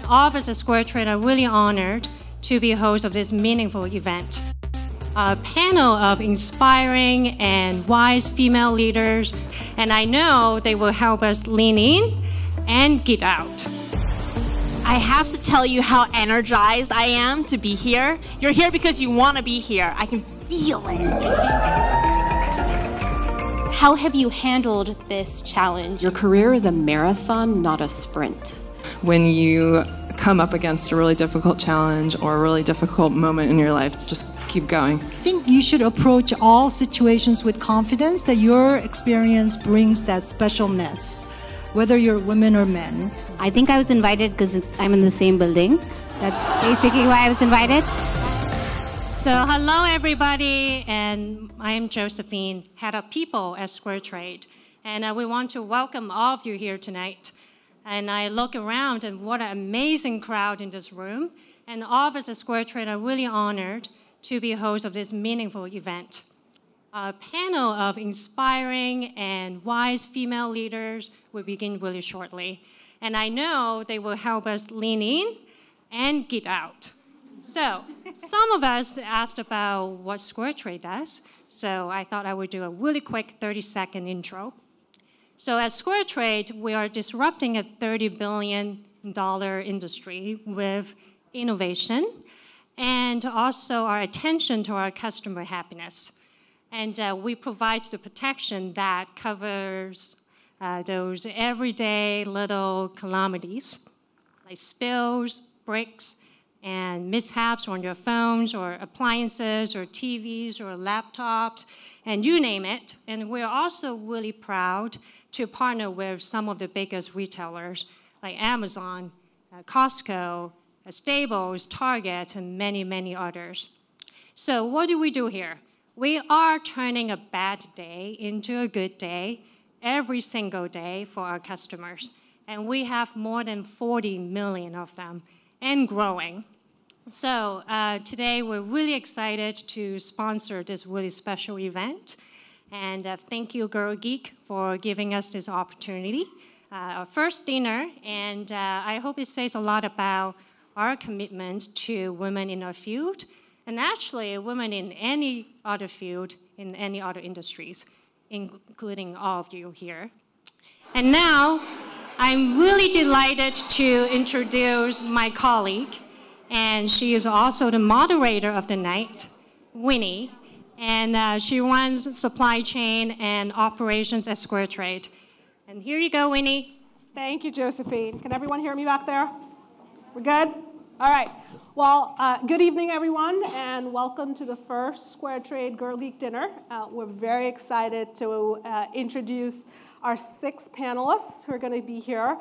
all of us at SquareTrade are really honored to be host of this meaningful event. A panel of inspiring and wise female leaders, and I know they will help us lean in and get out. I have to tell you how energized I am to be here. You're here because you want to be here. I can feel it. How have you handled this challenge? Your career is a marathon, not a sprint. When you come up against a really difficult challenge or a really difficult moment in your life, just keep going. I think you should approach all situations with confidence that your experience brings that specialness, whether you're women or men. I think I was invited because I'm in the same building. That's basically why I was invited. So hello everybody, and I am Josephine, head of people at SquareTrade, and we want to welcome all of you here tonight. And I look around and what an amazing crowd in this room, and all of us at SquareTrade are really honored to be host of this meaningful event. A panel of inspiring and wise female leaders will begin really shortly, and I know they will help us lean in and get out. So, some of us asked about what SquareTrade does, so I thought I would do a really quick 30-second intro. So at SquareTrade, we are disrupting a $30 billion industry with innovation and also our attention to our customer happiness. And we provide the protection that covers those everyday little calamities, like spills, breaks, and mishaps on your phones or appliances or TVs or laptops, and you name it. And we're also really proud to partner with some of the biggest retailers like Amazon, Costco, Staples, Target, and many, many others. So what do we do here? We are turning a bad day into a good day every single day for our customers. And we have more than 40 million of them and growing. So today we're really excited to sponsor this really special event. And thank you, Girl Geek, for giving us this opportunity. Our first dinner, and I hope it says a lot about our commitment to women in our field, and actually women in any other field, in any other industries, including all of you here. And now, I'm really delighted to introduce my colleague, and she is also the moderator of the night, Wini, and she runs supply chain and operations at SquareTrade. And here you go, Wini. Thank you, Josephine. Can everyone hear me back there? We're good? All right. Well, good evening, everyone, and welcome to the first SquareTrade Girl Geek dinner. We're very excited to introduce our 6 panelists who are going to be here.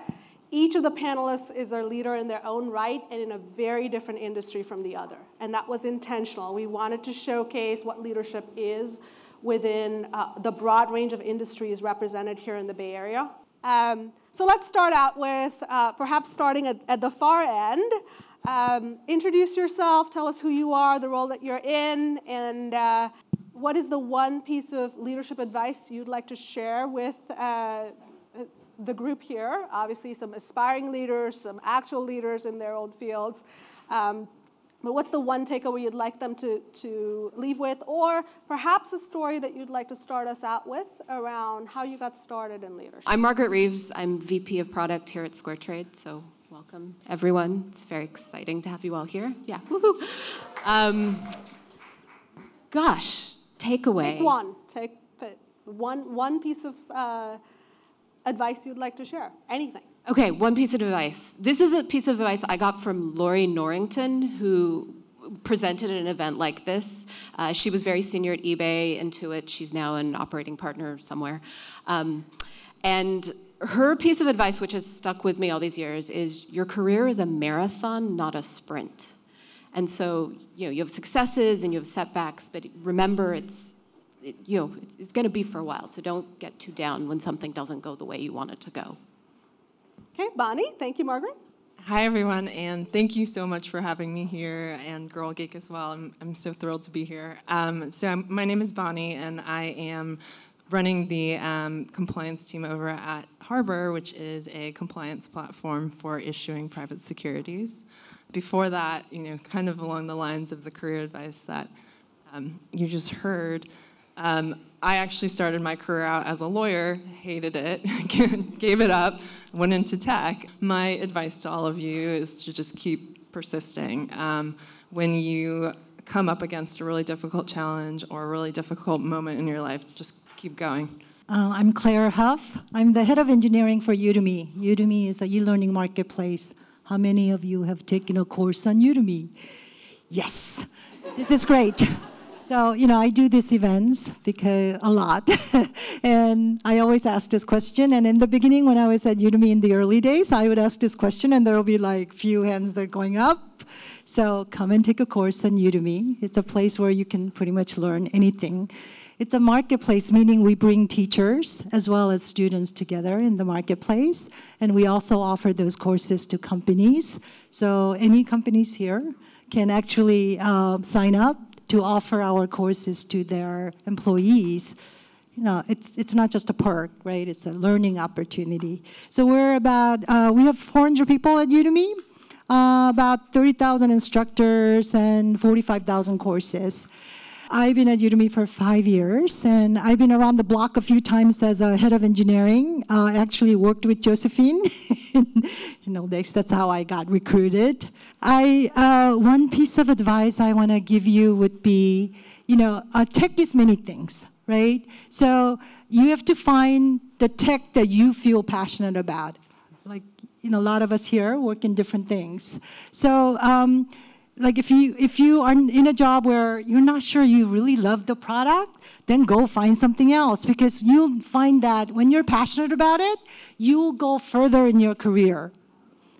Each of the panelists is a leader in their own right and in a very different industry from the other. And that was intentional. We wanted to showcase what leadership is within the broad range of industries represented here in the Bay Area. So let's start out with perhaps starting at the far end. Introduce yourself, tell us who you are, the role that you're in, and what is the one piece of leadership advice you'd like to share with the group here? Obviously, some aspiring leaders, some actual leaders in their own fields. But what's the one takeaway you'd like them to leave with? Or perhaps a story that you'd like to start us out with around how you got started in leadership. I'm Margaret Reeves. I'm VP of Product here at SquareTrade, so welcome, everyone. It's very exciting to have you all here. Yeah, woohoo. Gosh, takeaway. Take one piece of advice you'd like to share, anything. Okay, one piece of advice. This is a piece of advice I got from Lori Norrington, who presented at an event like this. She was very senior at eBay, Intuit. She's now an operating partner somewhere. And her piece of advice, which has stuck with me all these years, is your career is a marathon, not a sprint. And so, you have successes and you have setbacks, but remember it's going to be for a while, so don't get too down when something doesn't go the way you want it to go. Okay, Bonnie, thank you, Margaret. Hi, everyone, and thank you so much for having me here, and Girl Geek as well. I'm so thrilled to be here. My name is Bonnie, and I am running the compliance team over at Harbor, which is a compliance platform for issuing private securities. Before that, kind of along the lines of the career advice that you just heard, I actually started my career out as a lawyer, hated it, gave it up, went into tech. My advice to all of you is to just keep persisting. When you come up against a really difficult challenge or a really difficult moment in your life, just keep going. I'm Claire Hough. I'm the head of engineering for Udemy. Udemy is an e-learning marketplace. How many of you have taken a course on Udemy? Yes, this is great. So, I do these events because a lot. And I always ask this question. And in the beginning, when I was at Udemy in the early days, I would ask this question, and there will be like few hands that are going up. So come and take a course on Udemy. It's a place where you can pretty much learn anything. It's a marketplace, meaning we bring teachers as well as students together in the marketplace. And we also offer those courses to companies. So any companies here can actually sign up to offer our courses to their employees. It's not just a perk, right? It's a learning opportunity. So we have 400 people at Udemy, about 30,000 instructors and 45,000 courses. I've been at Udemy for 5 years, and I've been around the block a few times as a head of engineering. I actually worked with Josephine. That's how I got recruited. One piece of advice I want to give you would be, tech is many things, right? So you have to find the tech that you feel passionate about. Like, a lot of us here work in different things. So, if you are in a job where you're not sure you really love the product, then go find something else, because you'll find that when you're passionate about it, you'll go further in your career.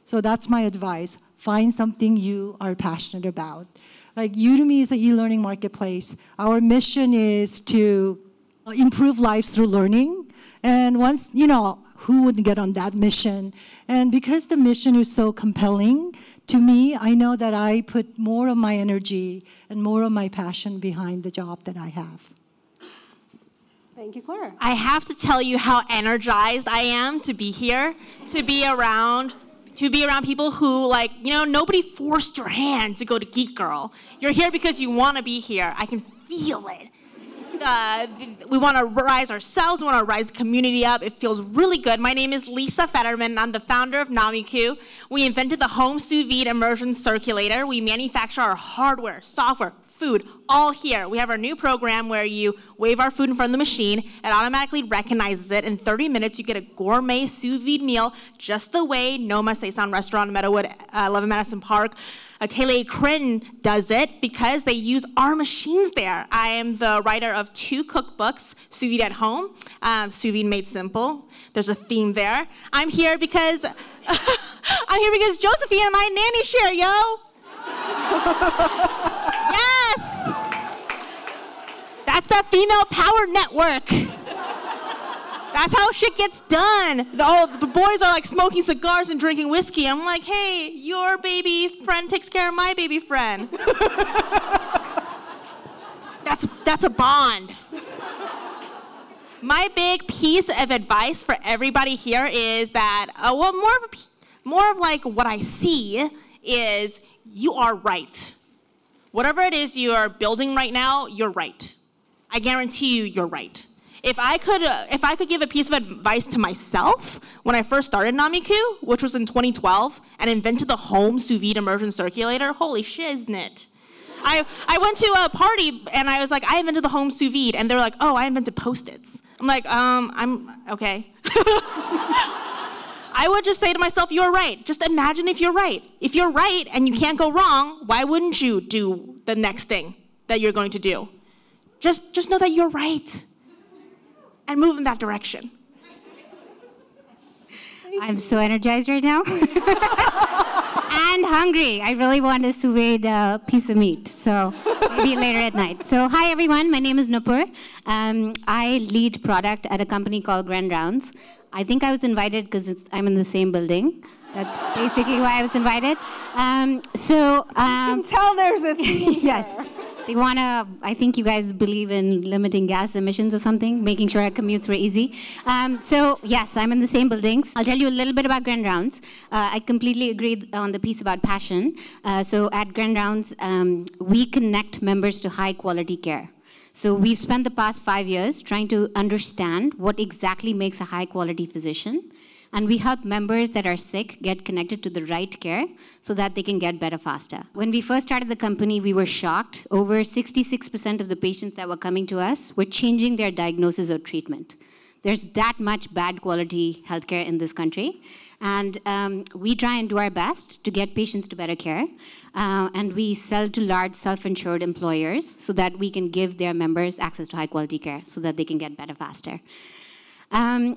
So that's my advice. Find something you are passionate about. Like Udemy is an e-learning marketplace. Our mission is to improve lives through learning. And once, who wouldn't get on that mission? And because the mission is so compelling, to me, I know that I put more of my energy and more of my passion behind the job that I have. Thank you, Claire. I have to tell you how energized I am to be here, to be around people who, nobody forced your hand to go to Geek Girl. You're here because you want to be here. I can feel it. We want to rise ourselves. We want to rise the community up. It feels really good. My name is Lisa Fetterman, and I'm the founder of Nomiku. We invented the home sous vide immersion circulator. We manufacture our hardware, software, food, all here. We have our new program where you wave our food in front of the machine. It automatically recognizes it. In 30 minutes, you get a gourmet sous vide meal just the way Noma Seisan Restaurant in Meadowood, 11 Madison Park, Taylor Crin does it, because they use our machines there. I am the writer of 2 cookbooks, Sous Vide at Home, Sous Vide Made Simple. There's a theme there. I'm here because Josephine and I nanny share, yo. Yes! That's the female power network. That's how shit gets done. The boys are smoking cigars and drinking whiskey. I'm like, hey, your baby friend takes care of my baby friend. That's a bond. My big piece of advice for everybody here is that, more of what I see is you are right. Whatever it is you are building right now, you're right. I guarantee you're right. If I could give a piece of advice to myself when I first started Nomiku, which was in 2012, and invented the home sous vide immersion circulator, holy shiznit. I went to a party and I was like, I invented the home sous vide, and they're like, oh, I invented Post-its. I'm like, I'm okay. I would just say to myself, you're right. Just imagine if you're right. If you're right and you can't go wrong, why wouldn't you do the next thing that you're going to do? Just know that you're right. And move in that direction. I'm so energized right now. And hungry. I really want a sous vide piece of meat. So maybe later at night. So hi, everyone. My name is Nupur. I lead product at a company called Grand Rounds. I think I was invited because I'm in the same building. That's basically why I was invited. You can tell there's a theme yes. there. They want to, I think you guys believe in limiting gas emissions or something, making sure our commutes were easy. So yes, I'm in the same buildings. I'll tell you a little bit about Grand Rounds. I completely agree on the piece about passion. So at Grand Rounds, we connect members to high quality care. So we've spent the past 5 years trying to understand what exactly makes a high quality physician. And we help members that are sick get connected to the right care so that they can get better faster. When we first started the company, we were shocked. Over 66% of the patients that were coming to us were changing their diagnosis or treatment. There's that much bad quality healthcare in this country. And we try and do our best to get patients to better care. And we sell to large self-insured employers so that we can give their members access to high quality care so that they can get better faster.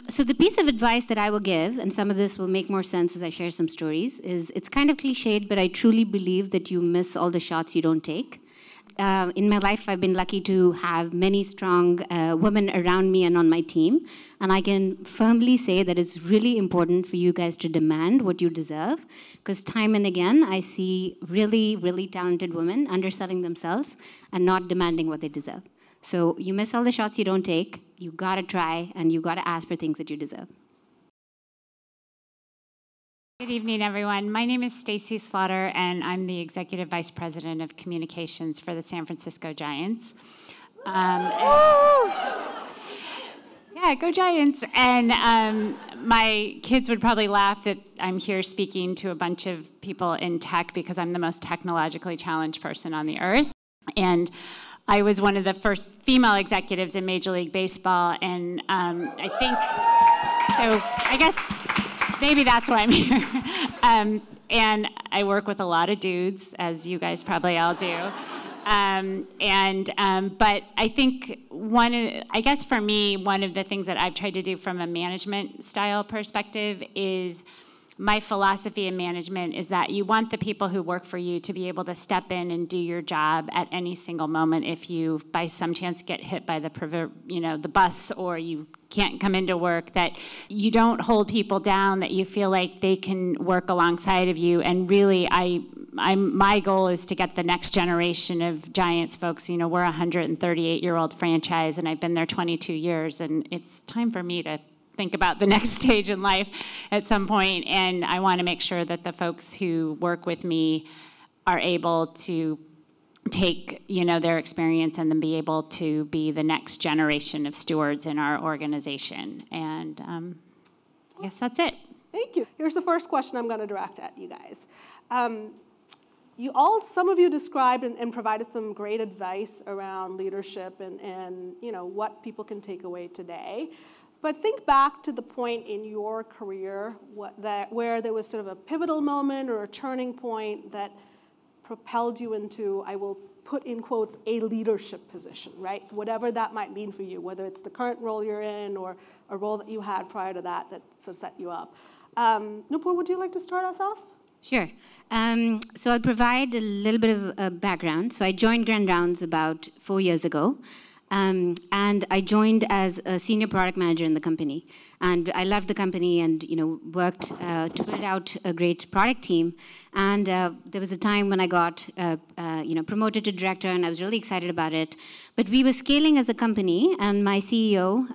So the piece of advice that I will give, and some of this will make more sense as I share some stories, is it's kind of cliched, but I truly believe that you miss all the shots you don't take. In my life, I've been lucky to have many strong women around me and on my team. And I can firmly say that it's really important for you guys to demand what you deserve. Because time and again, I see really, really talented women underselling themselves and not demanding what they deserve. So you miss all the shots you don't take. You gotta try, and you gotta ask for things that you deserve. Good evening, everyone. My name is Staci Slaughter, and I'm the Executive Vice President of Communications for the San Francisco Giants. Yeah, go Giants. And my kids would probably laugh that I'm here speaking to a bunch of people in tech because I'm the most technologically challenged person on the earth. And I was one of the first female executives in Major League Baseball, and I think, so I guess maybe that's why I'm here. And I work with a lot of dudes, as you guys probably all do. But I think I guess for me, one of the things that I've tried to do from a management style perspective is my philosophy in management is that you want the people who work for you to be able to step in and do your job at any single moment if you, by some chance, get hit by the bus or you can't come into work, that you don't hold people down, that you feel like they can work alongside of you. And really, my goal is to get the next generation of Giants folks. You know, we're a 138-year-old franchise, and I've been there 22 years, and it's time for me to think about the next stage in life at some point, and I want to make sure that the folks who work with me are able to take, their experience and then be able to be the next generation of stewards in our organization. And I guess that's it. Thank you. Here's the first question I'm going to direct at you guys. Some of you described and provided some great advice around leadership and what people can take away today. But think back to the point in your career where there was sort of a pivotal moment or a turning point that propelled you into, I will put in quotes, a leadership position, right? Whatever that might mean for you, whether it's the current role you're in or a role that you had prior to that sort of set you up. Nupur, would you like to start us off? Sure. So I'll provide a little bit of a background. So I joined Grand Rounds about 4 years ago. And I joined as a senior product manager in the company. And I loved the company and worked to build out a great product team. And there was a time when I got promoted to director, and I was really excited about it. But we were scaling as a company, and my CEO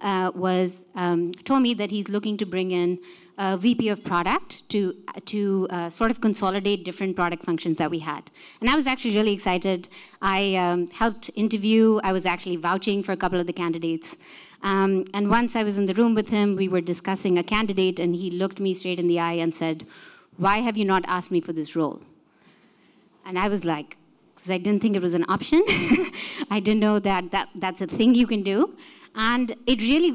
told me that he's looking to bring in a VP of product to sort of consolidate different product functions that we had. And I was actually really excited. I helped interview. I was actually vouching for a couple of the candidates. And once I was in the room with him, we were discussing a candidate, and he looked me straight in the eye and said, "Why have you not asked me for this role?" And I was like, because I didn't think it was an option. I didn't know that's a thing you can do. And it really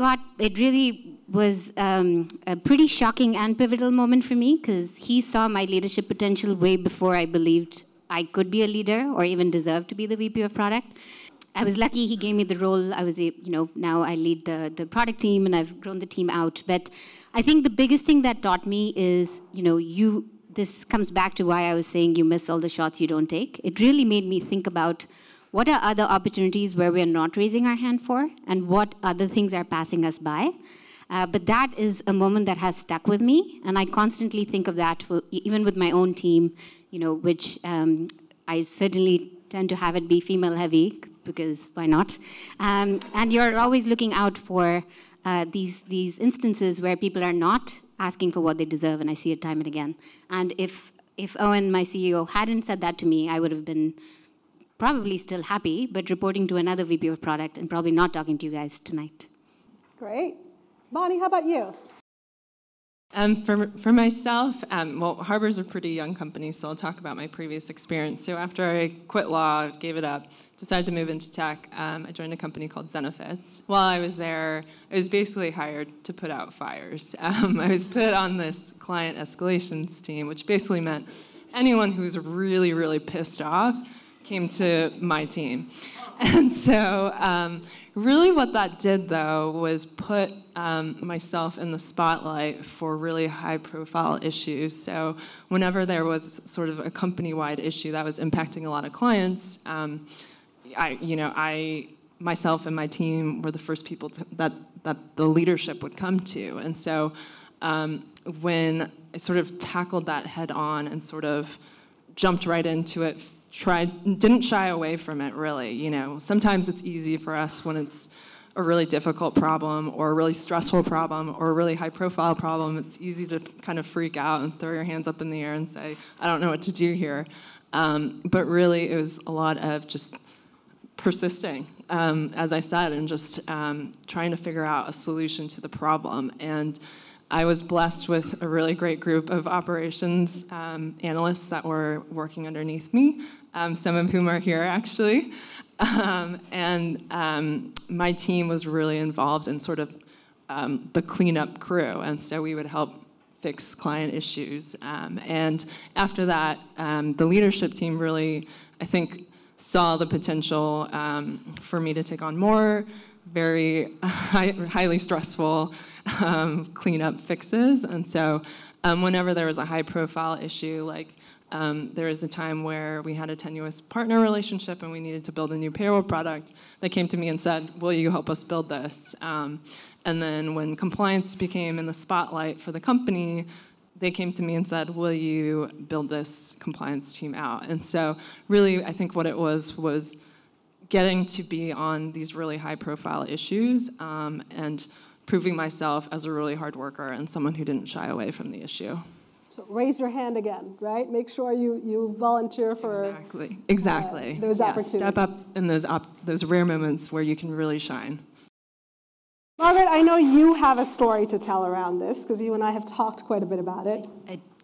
was a pretty shocking and pivotal moment for me, because he saw my leadership potential way before I believed I could be a leader or even deserve to be the VP of product. I was lucky he gave me the role. I was, now I lead the product team, and I've grown the team out. But I think the biggest thing that taught me is, this comes back to why I was saying you miss all the shots you don't take. It really made me think about what are other opportunities where we're not raising our hand for, and what other things are passing us by. But that is a moment that has stuck with me, and I constantly think of that, even with my own team, which I certainly tend to have it be female heavy, because why not? And you're always looking out for these instances where people are not asking for what they deserve, and I see it time and again. And if Owen, my CEO, hadn't said that to me, I would have been probably still happy, but reporting to another VP of product and probably not talking to you guys tonight. Great. Bonnie, how about you? For myself, well, Harbor's a pretty young company, so I'll talk about my previous experience. So after I quit law, gave it up, decided to move into tech, I joined a company called Zenefits. While I was there, I was basically hired to put out fires. I was put on this client escalations team, which basically meant anyone who was really, really pissed off came to my team. And so really what that did, though, was put myself in the spotlight for really high-profile issues. So whenever there was sort of a company-wide issue that was impacting a lot of clients, I myself and my team were the first people that the leadership would come to. And so when I sort of tackled that head-on and sort of jumped right into it, didn't shy away from it, really. Sometimes it's easy for us when it's a really difficult problem or a really stressful problem or a really high-profile problem. It's easy to kind of freak out and throw your hands up in the air and say, I don't know what to do here. But really, it was a lot of just persisting, as I said, and just trying to figure out a solution to the problem. And I was blessed with a really great group of operations analysts that were working underneath me, some of whom are here, actually. And my team was really involved in sort of the cleanup crew, and so we would help fix client issues. And after that, the leadership team really, I think, saw the potential for me to take on more very highly stressful cleanup fixes. And so whenever there was a high-profile issue, like there was a time where we had a tenuous partner relationship and we needed to build a new payroll product, they came to me and said, will you help us build this? And then when compliance became in the spotlight for the company, they came to me and said, will you build this compliance team out? And so really, I think what it was getting to be on these really high-profile issues and proving myself as a really hard worker and someone who didn't shy away from the issue. So raise your hand again, right? Make sure you volunteer for exactly. Those opportunities. Step up in those rare moments where you can really shine. Margaret, I know you have a story to tell around this, because you and I have talked quite a bit about it.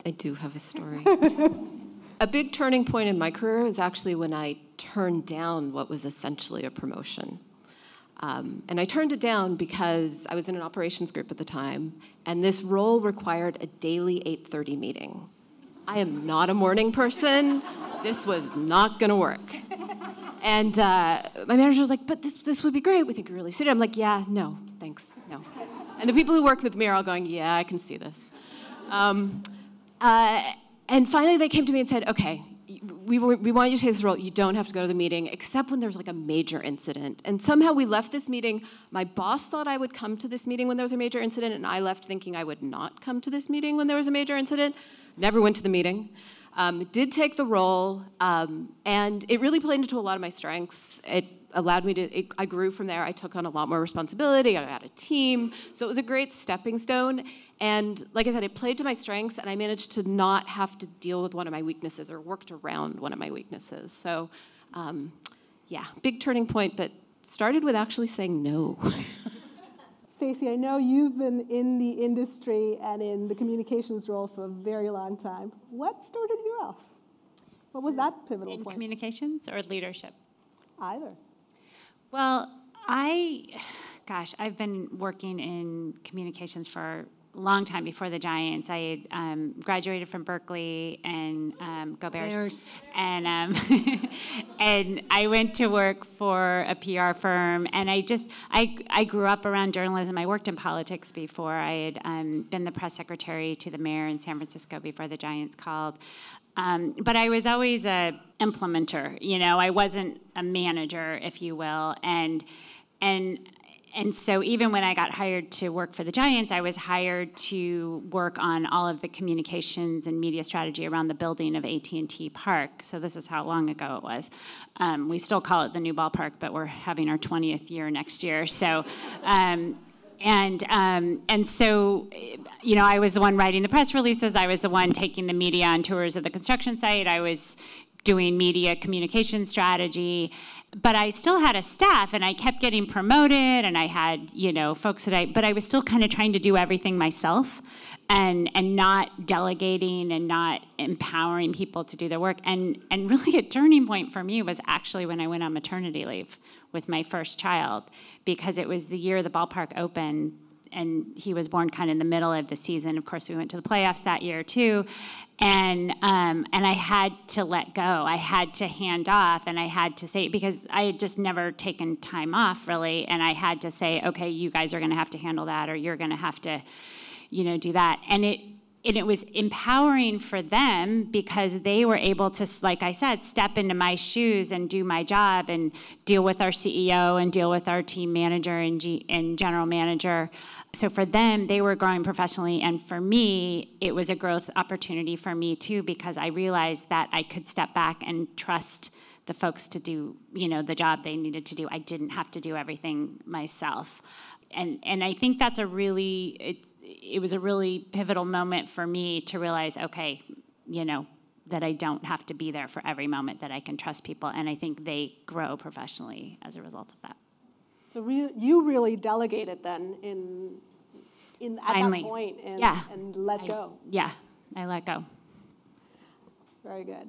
I do have a story. A big turning point in my career was actually when I turned down what was essentially a promotion. And I turned it down because I was in an operations group at the time, and this role required a daily 8:30 meeting. I am not a morning person. This was not going to work. And my manager was like, but this would be great. We think you're really suited. I'm like, yeah, no, thanks, no. And the people who worked with me are all going, yeah, I can see this. And finally, they came to me and said, okay, we want you to take this role. You don't have to go to the meeting, except when there's like a major incident. And somehow we left this meeting. My boss thought I would come to this meeting when there was a major incident, and I left thinking I would not come to this meeting when there was a major incident. Never went to the meeting. Did take the role, and it really played into a lot of my strengths. It allowed me to, I grew from there. I took on a lot more responsibility. I got a team. So it was a great stepping stone. And like I said, it played to my strengths, and I managed to not have to deal with one of my weaknesses or worked around one of my weaknesses. So yeah, big turning point, but started with actually saying no. Staci, I know you've been in the industry and in the communications role for a very long time. What started you off? What was that pivotal point? In communications or leadership? Either. Well, I've been working in communications for a long time before the Giants. I had graduated from Berkeley and go Bears. And and I went to work for a PR firm, and I grew up around journalism. I worked in politics before. I had been the press secretary to the mayor in San Francisco before the Giants called. But I was always a implementer. I wasn't a manager, if you will, and And so even when I got hired to work for the Giants, I was hired to work on all of the communications and media strategy around the building of AT&T Park. So this is how long ago it was. We still call it the new ballpark, but we're having our 20th year next year. So, and so, you know, I was the one writing the press releases. I was the one taking the media on tours of the construction site. I was doing media communication strategy. But I still had a staff, and I kept getting promoted, and I had, you know, folks that but I was still kind of trying to do everything myself, and not delegating and not empowering people to do their work. And really a turning point for me was actually when I went on maternity leave with my first child, because it was the year the ballpark opened, and he was born kind of in the middle of the season. Of course, we went to the playoffs that year too. And I had to let go. I had to hand off, and I had to say, because I had just never taken time off really, and I had to say, okay, you guys are going to have to handle that, or you're going to have to, you know, do that. And it was empowering for them, because they were able to, like I said, step into my shoes and do my job and deal with our CEO and deal with our team manager and general manager. So for them, they were growing professionally, and for me, it was a growth opportunity for me too, because I realized that I could step back and trust the folks to do, you know, the job they needed to do. I didn't have to do everything myself. And I think that's it was a really pivotal moment for me to realize, okay, you know, that I don't have to be there for every moment, that I can trust people, and I think they grow professionally as a result of that. So you really delegated then at Finally. that point and let go. Yeah, I let go. Very good.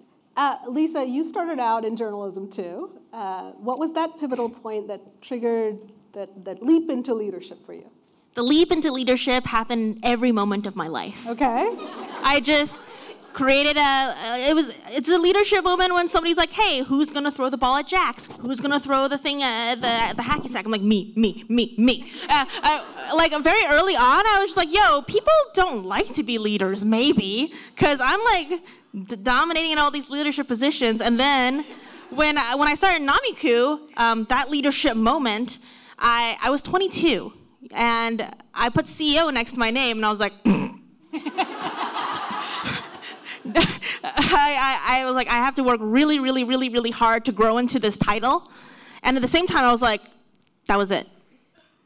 Lisa, you started out in journalism too. What was that pivotal point that triggered that leap into leadership for you? The leap into leadership happened every moment of my life. Okay. I just created it's a leadership moment when somebody's like, hey, who's gonna throw the ball at Jax? Who's gonna throw the thing at the hacky sack? I'm like, me. Like very early on, I was just like, yo, people don't like to be leaders, maybe, because I'm like dominating in all these leadership positions. And then when I started Nomiku, that leadership moment, I was 22, and I put CEO next to my name, and I was like, I was like, I have to work really, really, really, really hard to grow into this title. And at the same time, I was like, that was it.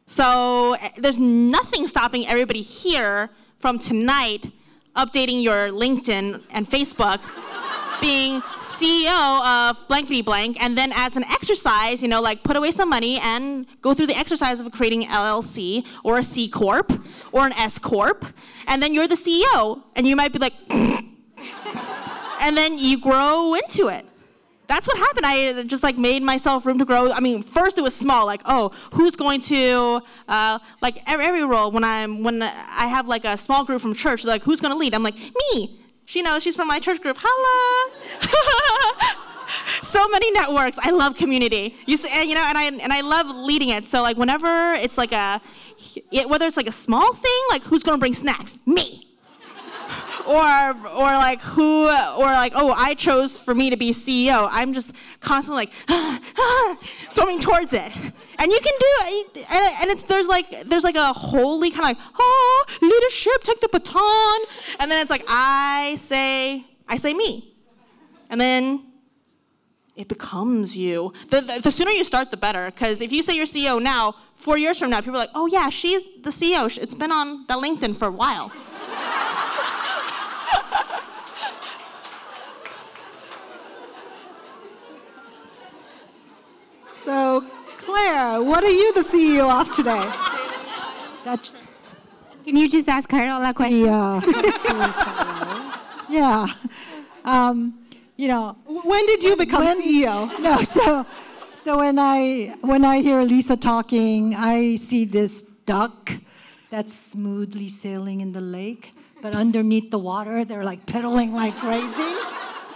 So there's nothing stopping everybody here from tonight updating your LinkedIn and Facebook, being CEO of blankety blank, and then as an exercise, you know, like put away some money and go through the exercise of creating an LLC or a C Corp or an S Corp, and then you're the CEO, and you might be like, and then you grow into it. That's what happened. I just like made myself room to grow. I mean, first it was small, like, oh, who's going to, like every role, when I have like a small group from church, like, who's gonna lead? I'm like, me. She knows, she's from my church group. Hello. So many networks. I love community. You know, and I love leading it. So like whenever it's like whether it's like a small thing, like who's gonna bring snacks? Me. Or like oh, I chose for me to be CEO. I'm just constantly like swimming towards it. And you can do it, and there's like a holy kind of like, oh, leadership, take the baton, and then it's like I say me, and then it becomes you. The sooner you start, the better, because if you say you're CEO now, 4 years from now, people are like, oh yeah, she's the CEO. It's been on the LinkedIn for a while. So, Claire, what are you the CEO of today? Can you just ask her all that questions? Yeah. You know. When did you become CEO? No, so when I hear Lisa talking, I see this duck that's smoothly sailing in the lake, but underneath the water, they're like pedaling like crazy.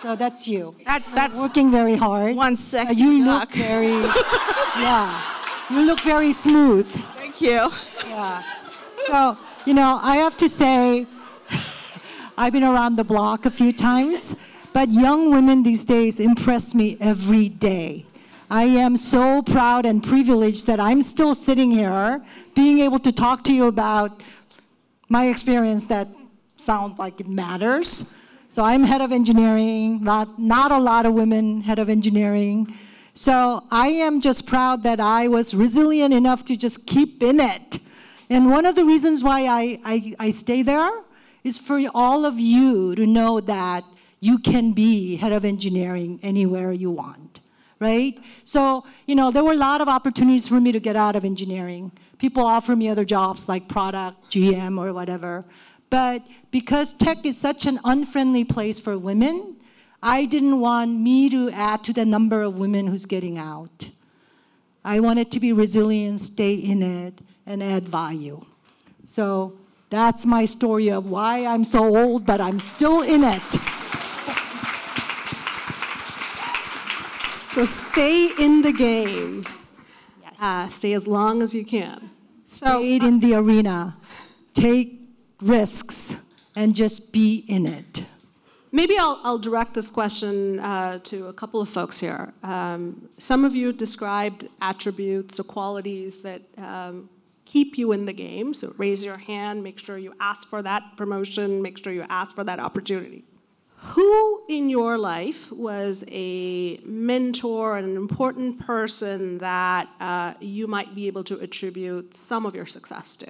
So that's you. That's working very hard. One sexy you duck. Look very, you look very smooth. Thank you. Yeah. So, you know, I have to say, I've been around the block a few times, but young women these days impress me every day. I am so proud and privileged that I'm still sitting here being able to talk to you about my experience that sounds like it matters. So I'm head of engineering, not a lot of women head of engineering. So I am just proud that I was resilient enough to just keep in it. And one of the reasons why I stay there is for all of you to know that you can be head of engineering anywhere you want, right? So, there were a lot of opportunities for me to get out of engineering. People offer me other jobs like product, GM, or whatever. But because tech is such an unfriendly place for women, I didn't want me to add to the number of women who's getting out. I wanted to be resilient, stay in it, and add value. So that's my story of why I'm so old, but I'm still in it. So stay in the game. Yes. Stay as long as you can. Stay in the arena. Take risks and just be in it. Maybe I'll direct this question to a couple of folks here. Some of you described attributes or qualities that keep you in the game. So raise your hand, make sure you ask for that promotion, make sure you ask for that opportunity. Who in your life was a mentor and an important person that you might be able to attribute some of your success to?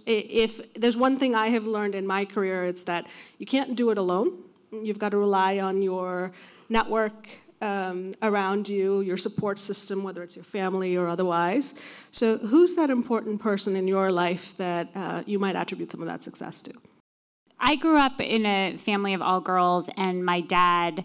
If there's one thing I have learned in my career, it's that you can't do it alone. You've got to rely on your network around you, your support system, whether it's your family or otherwise. So who's that important person in your life that you might attribute some of that success to? I grew up in a family of all girls, and my dad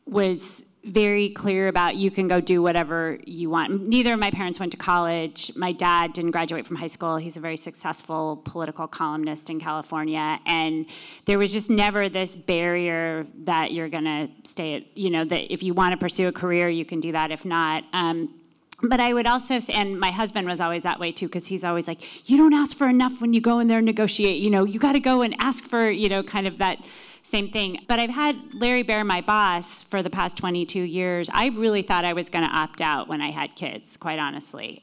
was very clear about you can go do whatever you want. Neither of my parents went to college. My dad didn't graduate from high school. He's a very successful political columnist in California. And there was just never this barrier that you're going to stay at, that if you want to pursue a career, you can do that. If not, but I would also say, and my husband was always that way too, because he's always like, you don't ask for enough when you go in there and negotiate. You got to go and ask for, kind of that same thing. But I've had Larry Bear, my boss, for the past 22 years. I really thought I was going to opt out when I had kids, quite honestly.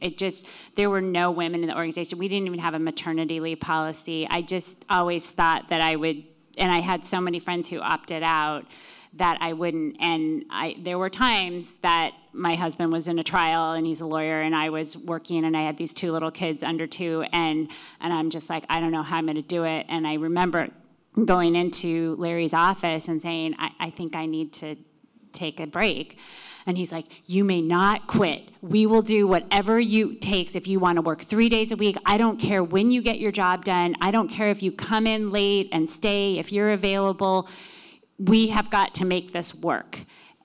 There were no women in the organization. We didn't even have a maternity leave policy. I just always thought that I would, and I had so many friends who opted out that I wouldn't. And there were times that my husband was in a trial, and he's a lawyer, and I was working, and I had these 2 little kids under 2, and I'm just like, I don't know how I'm going to do it. And I remember going into Larry's office and saying, I think I need to take a break. And he's like, you may not quit. We will do whatever it takes. If you want to work 3 days a week, I don't care when you get your job done. I don't care if you come in late and stay, if you're available. We have got to make this work.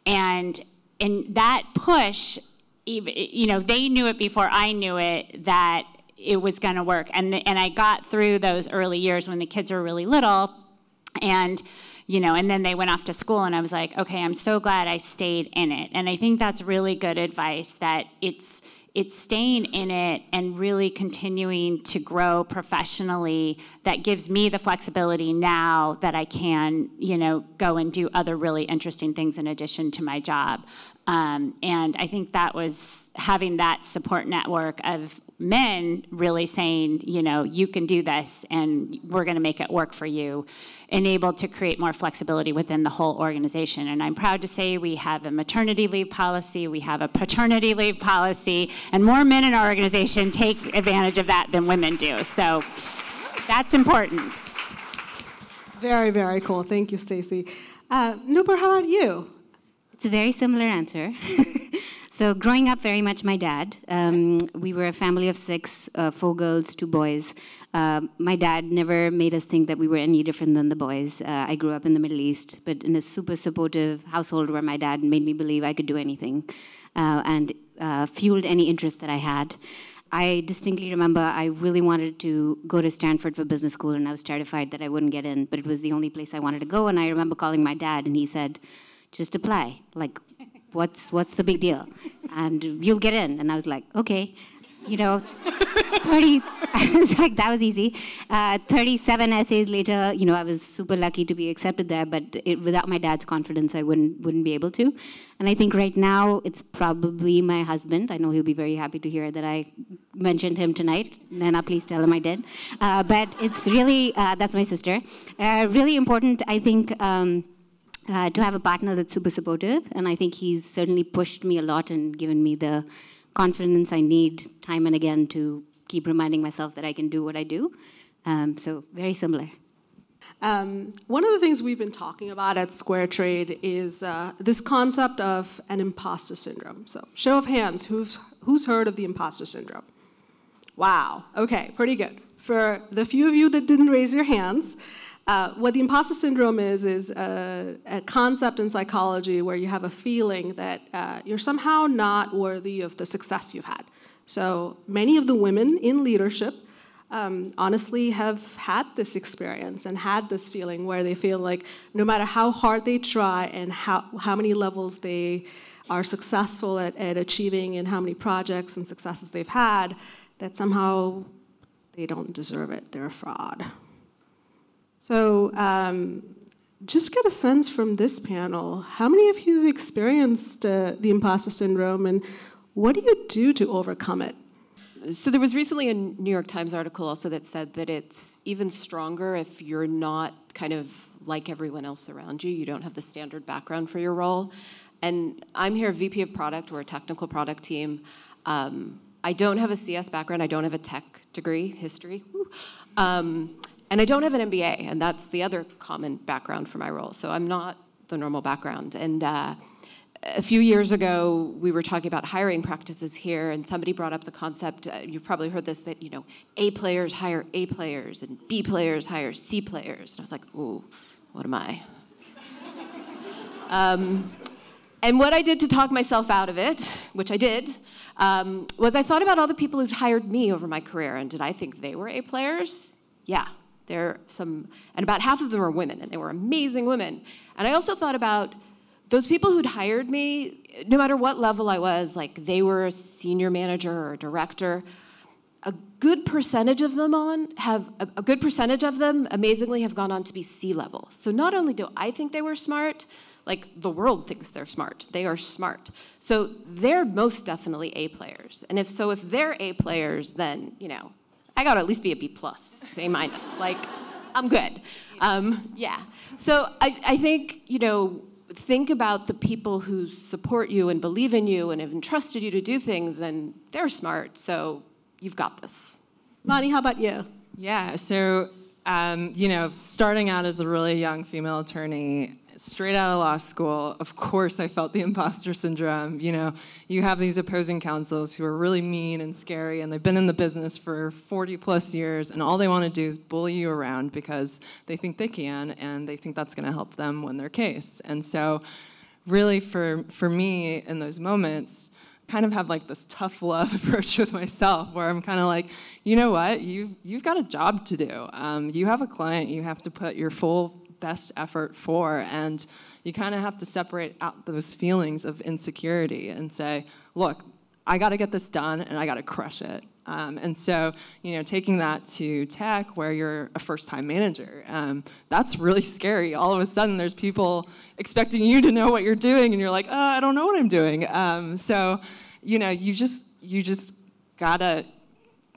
And that push, they knew it before I knew it, that it was going to work. And I got through those early years when the kids were really little, and then they went off to school, and I was like, okay, I'm so glad I stayed in it. And I think that's really good advice, that it's staying in it and really continuing to grow professionally that gives me the flexibility now that I can, go and do other really interesting things in addition to my job. And I think that was having that support network of men really saying, you can do this, and we're going to make it work for you, enabled to create more flexibility within the whole organization. And I'm proud to say we have a maternity leave policy, we have a paternity leave policy, and more men in our organization take advantage of that than women do. So that's important. Very, very cool. Thank you, Staci. Nupur, how about you? It's a very similar answer. So growing up, very much my dad. We were a family of 6, 4 girls, 2 boys. My dad never made us think that we were any different than the boys. I grew up in the Middle East, but in a super supportive household where my dad made me believe I could do anything and fueled any interest that I had. I distinctly remember I really wanted to go to Stanford for business school, and I was terrified that I wouldn't get in, but it was the only place I wanted to go. And I remember calling my dad, and he said, just apply. Like, what's the big deal? And you'll get in. And I was like, okay. 30, I was like, that was easy. 37 essays later, you know, I was super lucky to be accepted there, but without my dad's confidence, I wouldn't be able to. And I think right now, it's probably my husband. I know he'll be very happy to hear that I mentioned him tonight. Nana, please tell him I did. But it's really, that's my sister. Really important, I think, to have a partner that's super supportive. And I think he's certainly pushed me a lot and given me the confidence I need time and again to keep reminding myself that I can do what I do. So very similar. One of the things we've been talking about at SquareTrade is this concept of an imposter syndrome. So show of hands, who's heard of the imposter syndrome? Wow, okay, pretty good. For the few of you that didn't raise your hands, what the imposter syndrome is a concept in psychology where you have a feeling that you're somehow not worthy of the success you've had. So many of the women in leadership honestly have had this experience and had this feeling where they feel like no matter how hard they try and how many levels they are successful at achieving and how many projects and successes they've had, that somehow they don't deserve it, they're a fraud. So just get a sense from this panel, how many of you have experienced the imposter syndrome and what do you do to overcome it? So there was recently a New York Times article also that said that it's even stronger if you're not kind of like everyone else around you. You don't have the standard background for your role. And I'm here VP of product. We're a technical product team. I don't have a CS background. I don't have a tech degree, history. And I don't have an MBA, and that's the other common background for my role. So I'm not the normal background. And a few years ago, we were talking about hiring practices here, and somebody brought up the concept, you've probably heard this, that, you know, A players hire A players, and B players hire C players. And I was like, ooh, what am I? And what I did to talk myself out of it, which I did, was I thought about all the people who'd hired me over my career, and did I think they were A players? Yeah, there are some, and about half of them are women, and they were amazing women. And I also thought about those people who'd hired me, no matter what level I was, like they were a senior manager or a director, a good percentage of them amazingly have gone on to be C-level. So not only do I think they were smart, like the world thinks they're smart. They are smart. So they're most definitely A players. And if they're A players, then, you know, I gotta at least be a B plus, A minus. Like, I'm good. Yeah. So I think, you know, think about the people who support you and believe in you and have entrusted you to do things, and they're smart, so you've got this. Vani, how about you? Yeah, so, you know, starting out as a really young female attorney, straight out of law school, of course I felt the imposter syndrome. You know, you have these opposing counsels who are really mean and scary, and they've been in the business for 40 plus years, and all they want to do is bully you around because they think they can, and they think that's going to help them win their case. And so really for me in those moments, kind of have like this tough love approach with myself where I'm kind of like, you know what, you've got a job to do. You have a client you have to put your full best effort for, and you kind of have to separate out those feelings of insecurity and say, look, I got to get this done and I got to crush it. And so, you know, taking that to tech where you're a first-time manager, that's really scary. All of a sudden there's people expecting you to know what you're doing and you're like, I don't know what I'm doing. So, you know, you just gotta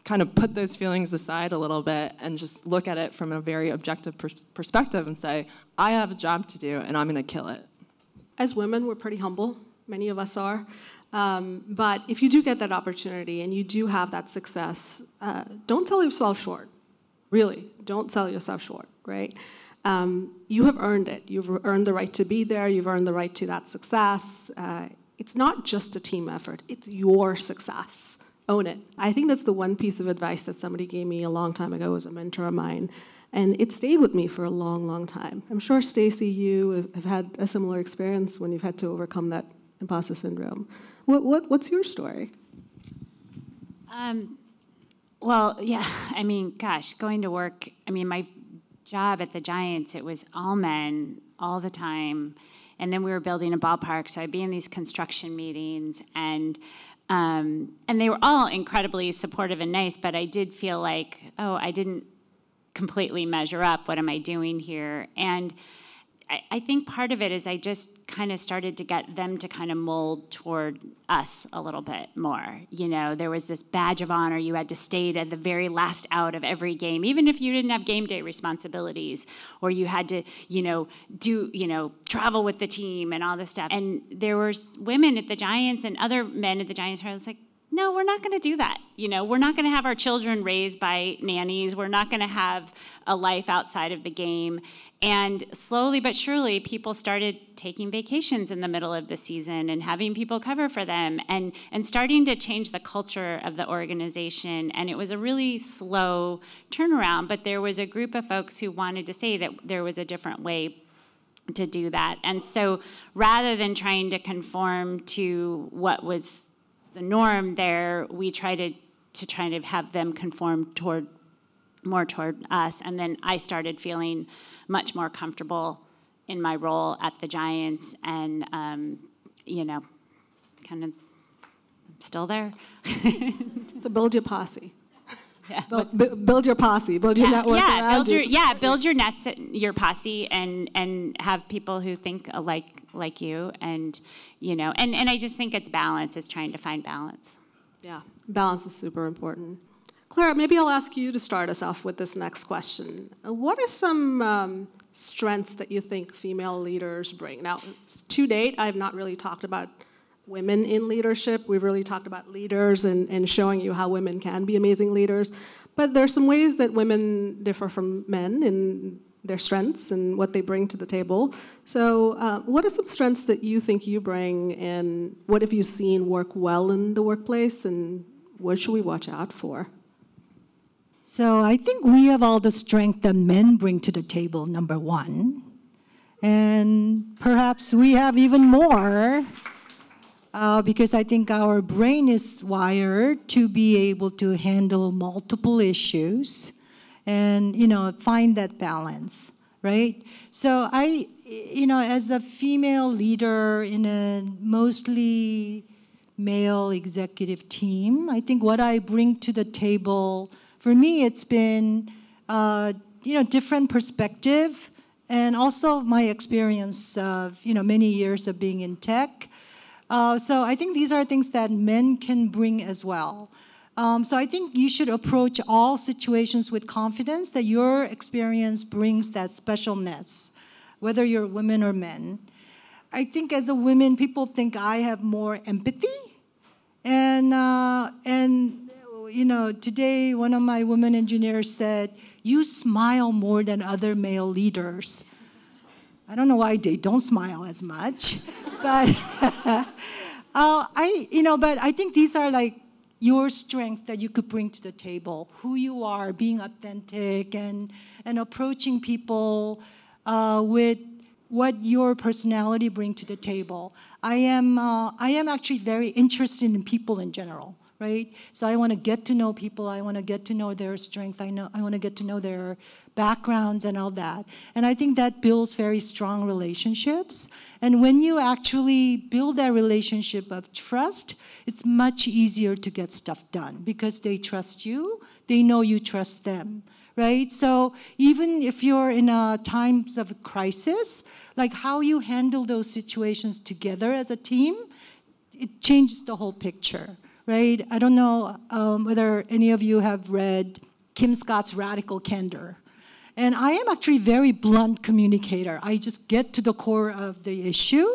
kind of put those feelings aside a little bit and just look at it from a very objective perspective and say, I have a job to do and I'm gonna kill it. As women, we're pretty humble. Many of us are. But if you do get that opportunity and you do have that success, don't sell yourself short. Really, don't sell yourself short, right? You have earned it. You've earned the right to be there. You've earned the right to that success. It's not just a team effort. It's your success. Own it. I think that's the one piece of advice that somebody gave me a long time ago as a mentor of mine. And it stayed with me for a long, long time. I'm sure, Staci, you have had a similar experience when you've had to overcome that imposter syndrome. What's your story? Well, yeah, I mean, gosh, going to work, I mean, my job at the Giants, it was all men all the time. And then we were building a ballpark, so I'd be in these construction meetings, and And they were all incredibly supportive and nice, but I did feel like, oh, I didn't completely measure up. What am I doing here? And I think part of it is I just kind of started to get them to kind of mold toward us a little bit more. You know, there was this badge of honor. You had to stay at the very last out of every game, even if you didn't have game day responsibilities, or you had to, travel with the team and all this stuff. And there were women at the Giants and other men at the Giants who I was like, no, we're not going to do that. We're not going to have our children raised by nannies. We're not going to have a life outside of the game. And slowly but surely, people started taking vacations in the middle of the season and having people cover for them and starting to change the culture of the organization. And it was a really slow turnaround, but there was a group of folks who wanted to say that there was a different way to do that. And so rather than trying to conform to what was the norm there, we tried to have them conform more toward us. And then I started feeling much more comfortable in my role at the Giants and, kind of still there. So build your posse. Yeah. Build your posse, build your network. Build your posse and have people who think like you, and and I just think it's balance. It's trying to find balance. Yeah, balance is super important. Clara, maybe I'll ask you to start us off with this next question. What are some strengths that you think female leaders bring? Now, to date, I've not really talked about women in leadership. We've really talked about leaders and showing you how women can be amazing leaders. But there's some ways that women differ from men in their strengths and what they bring to the table. So what are some strengths that you think you bring, and what have you seen work well in the workplace, and what should we watch out for? So I think we have all the strength that men bring to the table, number one. And perhaps we have even more, because I think our brain is wired to be able to handle multiple issues and, find that balance, right? So I, as a female leader in a mostly male executive team, I think what I bring to the table, for me, it's been, different perspective, and also my experience of, many years of being in tech. So I think these are things that men can bring as well. So I think you should approach all situations with confidence that your experience brings that specialness, whether you're women or men. I think as a woman, people think I have more empathy, and today one of my women engineers said, "You smile more than other male leaders." I don't know why they don't smile as much, but but I think these are like your strength that you could bring to the table, who you are, being authentic and approaching people with what your personality brings to the table. I am actually very interested in people in general, right? So I want to get to know people. I want to get to know their strength. I want to get to know their backgrounds and all that. And I think that builds very strong relationships. And when you actually build that relationship of trust, it's much easier to get stuff done because they trust you. They know you trust them, right? So even if you're in times of crisis, like how you handle those situations together as a team, it changes the whole picture. Right? I don't know whether any of you have read Kim Scott's Radical Candor. And I am actually a very blunt communicator. I just get to the core of the issue,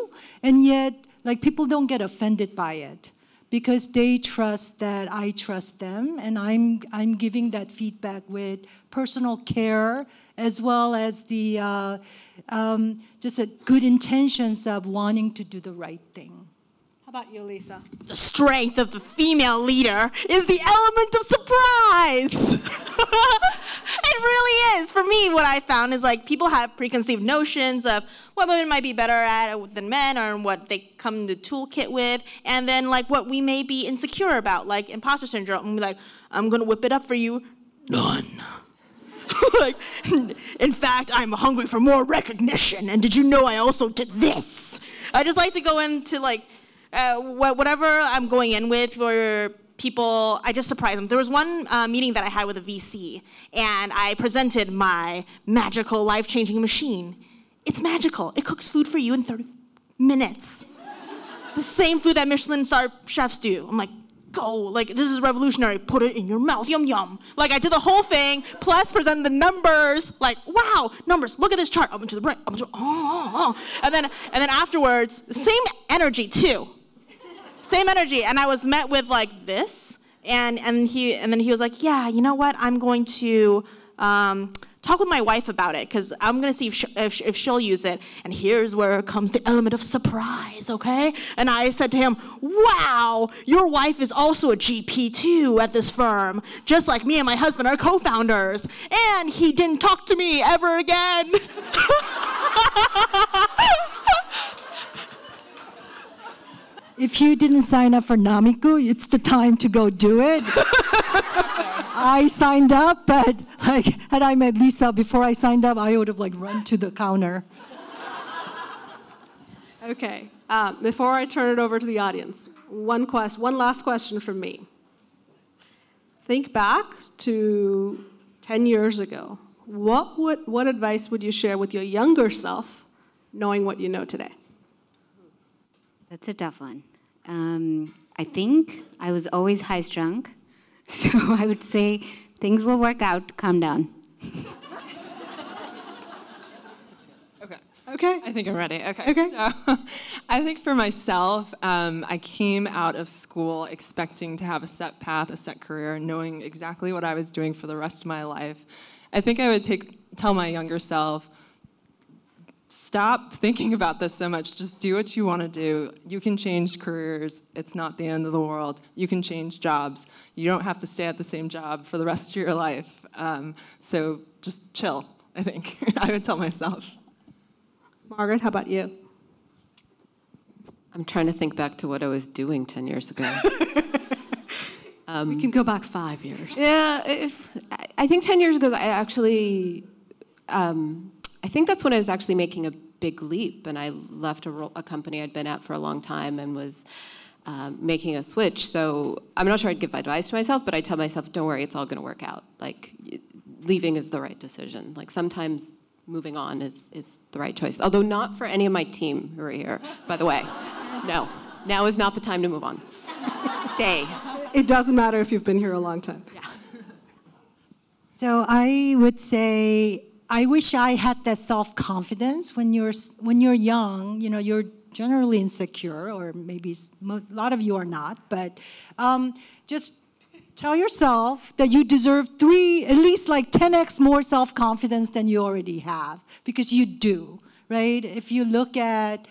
and yet like people don't get offended by it because they trust that I trust them, and I'm giving that feedback with personal care as well as the just good intentions of wanting to do the right thing. How about you, Lisa? The strength of the female leader is the element of surprise. It really is. For me, what I found is like people have preconceived notions of what women might be better at than men, or what they come to toolkit with, and then like what we may be insecure about, like imposter syndrome. And be like, I'm gonna whip it up for you. None. Like, in fact, I'm hungry for more recognition. And did you know I also did this? I just like to go into like, whatever I'm going in with, or people, I just surprise them. There was one meeting that I had with a VC, and I presented my magical, life-changing machine. It's magical. It cooks food for you in 30 minutes. The same food that Michelin star chefs do. I'm like, go, like, this is revolutionary. Put it in your mouth, yum, yum. Like, I did the whole thing, plus present the numbers, like, wow, numbers, look at this chart, up and to the right, up and to, And then afterwards, same energy, too. Same energy, and I was met with, like, this, and then he was like, yeah, you know what, I'm going to talk with my wife about it, because I'm going to see if she'll use it. And here's where comes the element of surprise, okay? And I said to him, wow, your wife is also a GP too at this firm, just like me and my husband are co-founders. And he didn't talk to me ever again. If you didn't sign up for Nomiku, it's the time to go do it. I signed up, but like, had I met Lisa before I signed up, I would have like run to the counter. Okay, before I turn it over to the audience, one last question from me. Think back to 10 years ago. What advice would you share with your younger self, knowing what you know today? That's a tough one. I think I was always high-strung, so I would say things will work out, calm down. Okay. I think I'm ready. Okay. So I think for myself, I came out of school expecting to have a set path, a set career, knowing exactly what I was doing for the rest of my life. I think I would tell my younger self, stop thinking about this so much. Just do what you want to do. You can change careers. It's not the end of the world. You can change jobs. You don't have to stay at the same job for the rest of your life. So just chill, I think. I would tell myself. Margaret, how about you? I'm trying to think back to what I was doing 10 years ago. We can go back 5 years. Yeah, I think 10 years ago, I actually, I think that's when I was actually making a big leap, and I left a company I'd been at for a long time and was making a switch. So I'm not sure I'd give advice to myself, but I tell myself, don't worry, it's all going to work out. Like, leaving is the right decision. Like, sometimes moving on is the right choice. Although not for any of my team who are here, by the way. No, now is not the time to move on. Stay. It doesn't matter if you've been here a long time. Yeah. So I would say, I wish I had that self-confidence when you're young. You know, you're generally insecure, or maybe a lot of you are not. But just tell yourself that you deserve at least like 10x more self-confidence than you already have, because you do, right? If you look at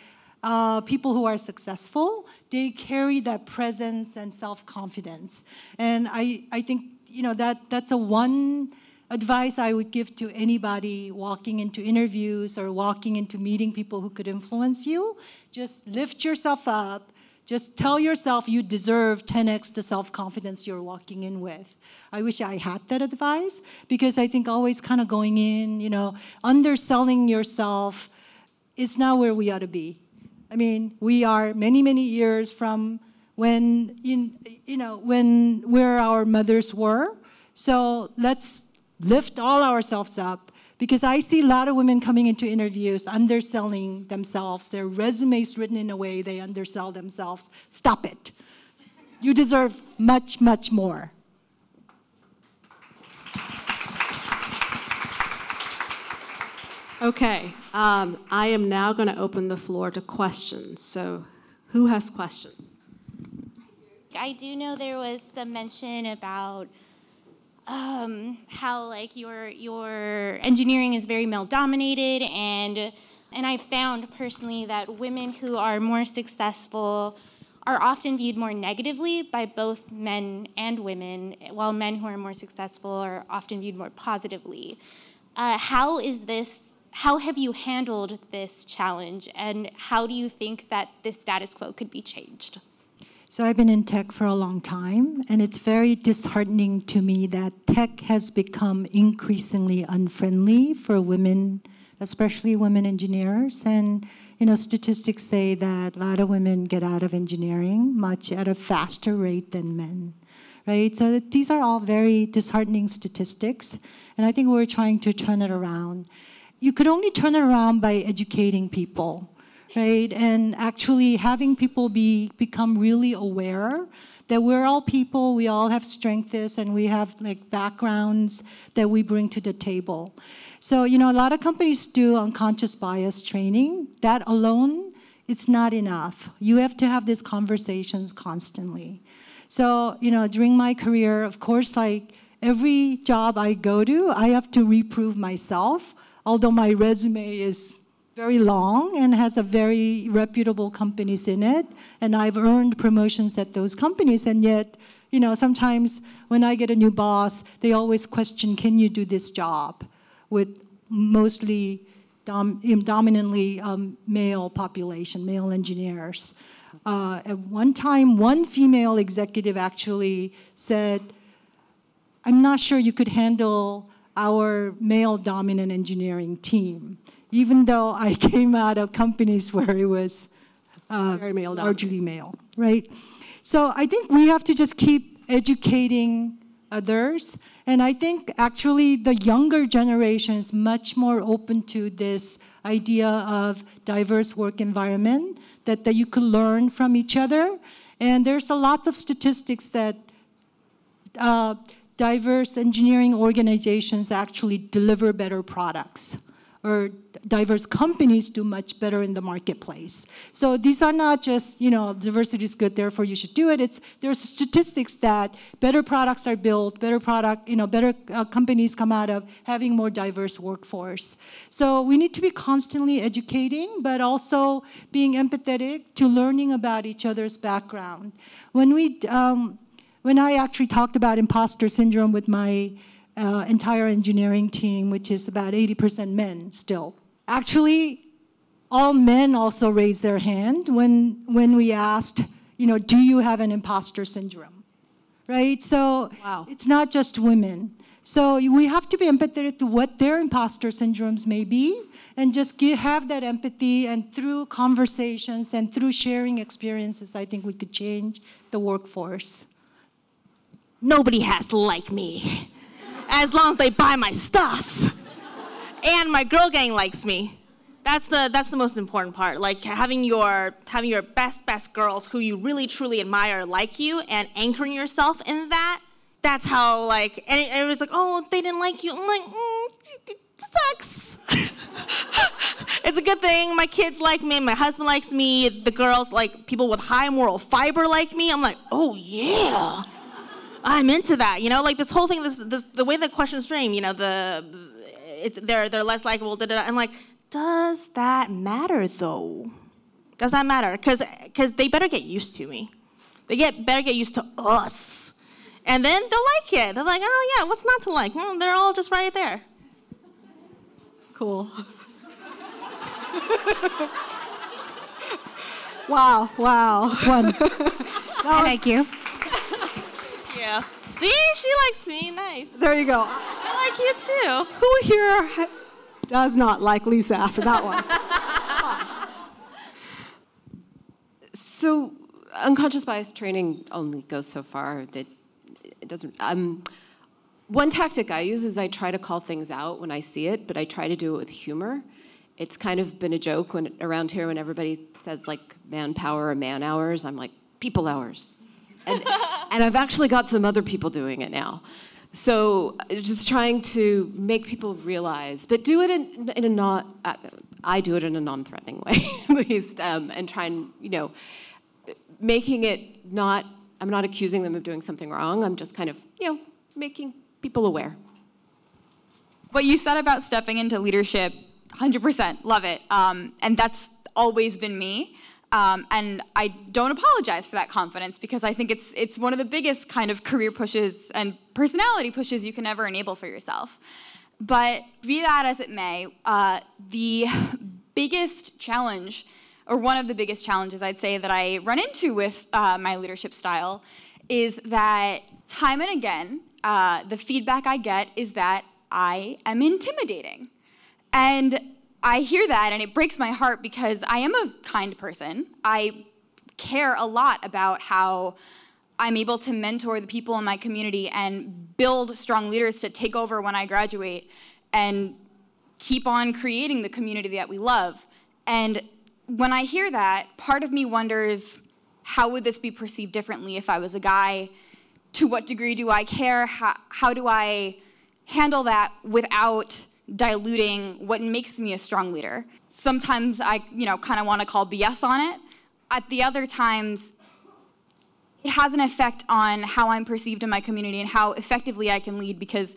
people who are successful, they carry that presence and self-confidence. And I think, you know, that's a one advice I would give to anybody walking into interviews or walking into meeting people who could influence you. Just lift yourself up. Just tell yourself you deserve 10x the self-confidence you're walking in with. I wish I had that advice, because I think always kind of going in, you know, underselling yourself is not where we ought to be. I mean, we are many, many years from when, where our mothers were. So let's lift all ourselves up, because I see a lot of women coming into interviews underselling themselves, their resumes written in a way they undersell themselves. Stop it. You deserve much, much more. Okay, I am now going to open the floor to questions. So who has questions? I do know there was some mention about how like your engineering is very male dominated, and I found personally that women who are more successful are often viewed more negatively by both men and women, while men who are more successful are often viewed more positively. How have you handled this challenge, and how do you think that this status quo could be changed? So I've been in tech for a long time, and it's very disheartening to me that tech has become increasingly unfriendly for women especially women engineers. And statistics say that a lot of women get out of engineering much at a faster rate than men, right? So these are all very disheartening statistics, and I think we're trying to turn it around. You could only turn it around by educating people, right? And actually having people become really aware that we're all people, we all have strengths, and we have backgrounds that we bring to the table. So, a lot of companies do unconscious bias training. That alone, it's not enough. You have to have these conversations constantly. So, during my career, of course, every job I go to, I have to reprove myself, although my resume is very long and has a very reputable companies in it, and I've earned promotions at those companies, and yet, sometimes when I get a new boss, they always question, can you do this job? With mostly dominantly male population, male engineers. At one time, one female executive actually said, I'm not sure you could handle our male-dominant engineering team, even though I came out of companies where it was largely male, right? So I think we have to just keep educating others. And I think actually the younger generation is much more open to this idea of diverse work environment, that you could learn from each other. And there's a lot of statistics that diverse engineering organizations actually deliver better products, or diverse companies do much better in the marketplace. So these are not just, diversity is good, therefore you should do it. There's statistics that better products are built, better companies come out of having more diverse workforce. So we need to be constantly educating, but also being empathetic to learning about each other's background. When I actually talked about imposter syndrome with my entire engineering team, which is about 80% men still. Actually, all men also raised their hand when we asked, do you have an imposter syndrome, right? So It's not just women. So we have to be empathetic to what their imposter syndromes may be, and just have that empathy, and through conversations and through sharing experiences, I think we could change the workforce. Nobody has to like me, as long as they buy my stuff. And my girl gang likes me. That's the most important part. Having your best girls who you really truly admire like you, and anchoring yourself in that. That's how and it was oh, they didn't like you. I'm like, it sucks. It's a good thing. My kids like me. My husband likes me. The girls people with high moral fiber like me. I'm like, oh yeah. I'm into that, this whole thing, the way the question's framed, they're less likable, I'm like, does that matter though? Does that matter? Because they better get used to me. Better get used to us. And then they'll like it. They're like, oh yeah, what's not to like? They're all just right there. Cool. Wow. This one. I like you. Yeah. See, she likes me. Nice. There you go. I like you too. Who here does not like Lisa after that one? So unconscious bias training only goes so far. That it doesn't. One tactic I use is I try to call things out when I see it, but I try to do it with humor. It's kind of been a joke around here when everybody says manpower or man hours. I'm like, people hours. And I've actually got some other people doing it now. So just trying to make people realize, but do it in a not, I do it in a non-threatening way, at least, and try and, making it not, I'm not accusing them of doing something wrong. I'm just kind of, making people aware. What you said about stepping into leadership, 100%, love it. And that's always been me. And I don't apologize for that confidence, because I think it's one of the biggest kind of career pushes and personality pushes you can ever enable for yourself. But be that as it may, the biggest challenge, or one of the biggest challenges I'd say that I run into with my leadership style, is that time and again, the feedback I get is that I am intimidating. And I hear that and it breaks my heart because I am a kind person. I care a lot about how I'm able to mentor the people in my community and build strong leaders to take over when I graduate and keep on creating the community that we love. And when I hear that, part of me wonders, how would this be perceived differently if I was a guy? To what degree do I care? How do I handle that without diluting what makes me a strong leader? Sometimes I, kind of want to call BS on it. At the other times, it has an effect on how I'm perceived in my community and how effectively I can lead, because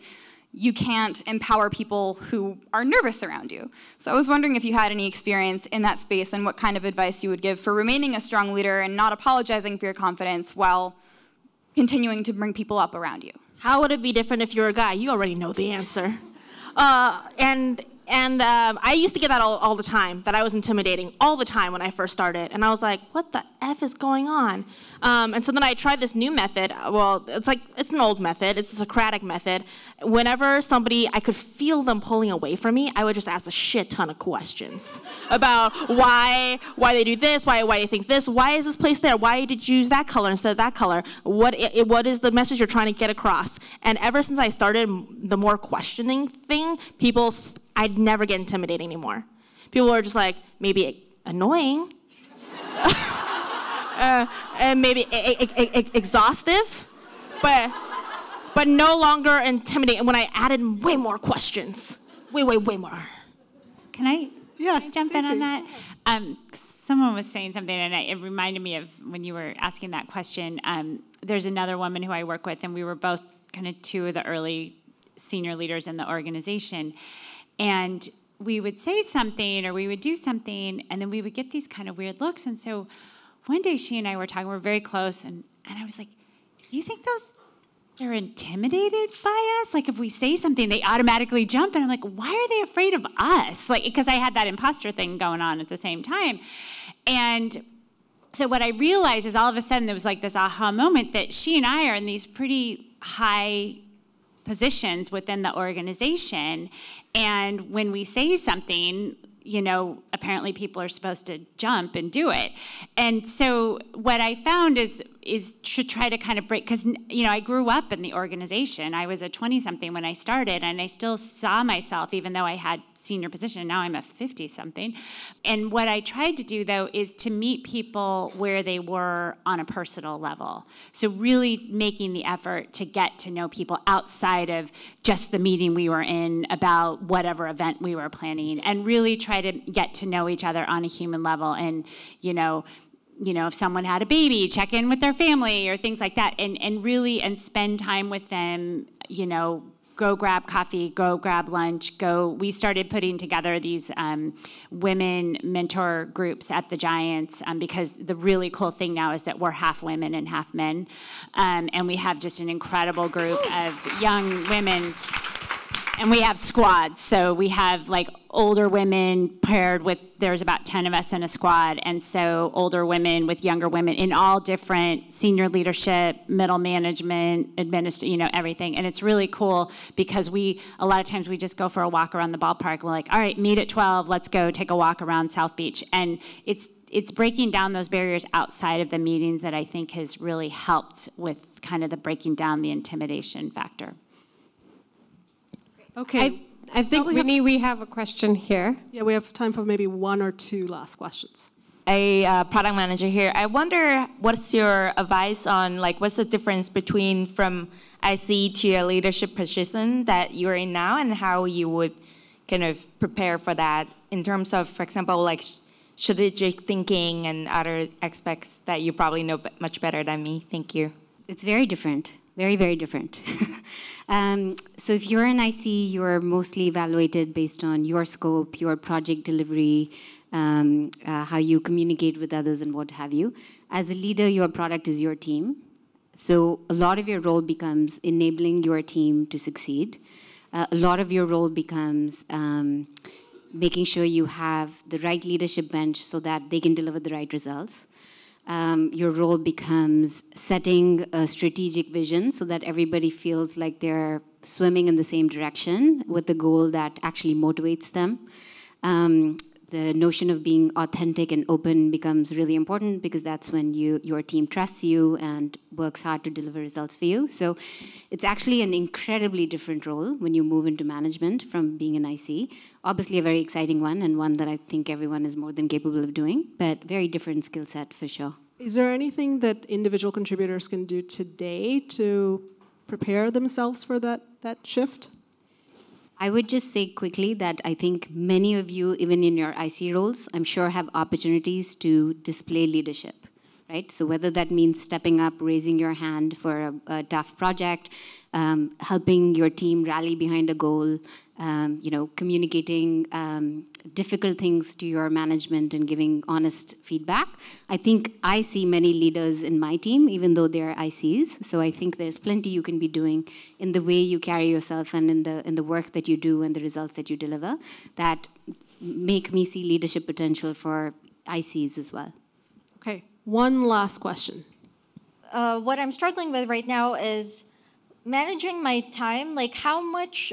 you can't empower people who are nervous around you. So I was wondering if you had any experience in that space and what kind of advice you would give for remaining a strong leader and not apologizing for your confidence while continuing to bring people up around you. How would it be different if you're a guy? You already know the answer. And I used to get that all the time, that I was intimidating all the time when I first started. And I was like, what the F is going on? And so then I tried this new method. Well, it's an old method. It's the Socratic method. Whenever I could feel them pulling away from me, I would just ask a shit ton of questions about why they do this, why they think this, why is this place there? Why did you use that color instead of that color? What is the message you're trying to get across? And ever since I started the more questioning thing, I'd never get intimidated anymore. People were just like, maybe annoying, and maybe exhaustive, but no longer intimidating. And when I added way more questions, way more. Can I jump in Staci. on that? Someone was saying something, and it reminded me of when you were asking that question. There's another woman who I work with, and we were both kind of two of the early senior leaders in the organization. And we would say something or we would do something, and then we would get these kind of weird looks. And so one day she and I were talking, we were very close, and I was like, do you think they're intimidated by us? Like if we say something, they automatically jump. And I'm like, why are they afraid of us? Like, because I had that imposter thing going on at the same time. And so what I realized is all of a sudden there was like this aha moment that she and I are in these pretty high positions within the organization, and when we say something, apparently people are supposed to jump and do it. And so what I found is to try to kind of break, because I grew up in the organization. I was a 20-something when I started, and I still saw myself, even though I had senior position. Now I'm a 50-something. And what I tried to do, though, is to meet people where they were on a personal level. So really making the effort to get to know people outside of just the meeting we were in about whatever event we were planning, and really try to get to know each other on a human level. And, if someone had a baby, check in with their family or things like that, and really spend time with them, go grab coffee, go grab lunch, we started putting together these women mentor groups at the Giants, because the really cool thing now is that we're half women and half men. And we have just an incredible group of young women. And we have squads, so we have like older women paired with, there's about 10 of us in a squad, and so older women with younger women in all different senior leadership, middle management, everything. And it's really cool because a lot of times we just go for a walk around the ballpark. We're like, all right, meet at 12, let's go take a walk around South Beach. And it's breaking down those barriers outside of the meetings that I think has really helped with kind of the breaking down the intimidation factor. Okay. I think, Wini, we have a question here. Yeah, we have time for maybe one or two last questions. A product manager here. I wonder, what's your advice on, what's the difference between from IC to a leadership position that you're in now, and how you would kind of prepare for that in terms of, for example, strategic thinking and other aspects that you probably know much better than me? Thank you. It's very different. Very, very different. So if you're an IC, you're mostly evaluated based on your scope, your project delivery, how you communicate with others, and what have you. As a leader, your product is your team. So a lot of your role becomes enabling your team to succeed. A lot of your role becomes making sure you have the right leadership bench so that they can deliver the right results. Your role becomes setting a strategic vision so that everybody feels like they're swimming in the same direction with the goal that actually motivates them. The notion of being authentic and open becomes really important because that's when your team trusts you and works hard to deliver results for you. So it's actually an incredibly different role when you move into management from being an IC. Obviously a very exciting one and one that I think everyone is more than capable of doing, but very different skill set for sure. Is there anything that individual contributors can do today to prepare themselves for that shift? I would just say quickly that I think many of you, even in your IC roles, I'm sure have opportunities to display leadership, right? So whether that means stepping up, raising your hand for a tough project, helping your team rally behind a goal, communicating difficult things to your management and giving honest feedback. I think I see many leaders in my team, even though they're ICs. So I think there's plenty you can be doing in the way you carry yourself and in the work that you do and the results that you deliver that make me see leadership potential for ICs as well. Okay, one last question. What I'm struggling with right now is managing my time. Like, how much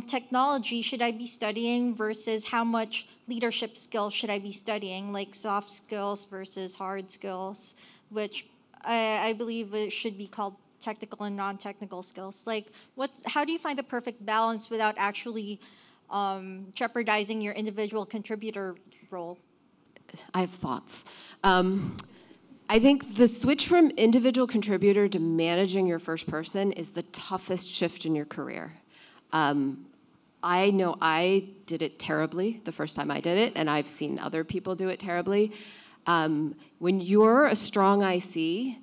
technology should I be studying versus how much leadership skills should I be studying, like soft skills versus hard skills, which I believe it should be called technical and non-technical skills. Like, how do you find the perfect balance without actually jeopardizing your individual contributor role? I have thoughts. I think the switch from individual contributor to managing your first person is the toughest shift in your career. I know I did it terribly the first time I did it, and I've seen other people do it terribly. When you're a strong IC,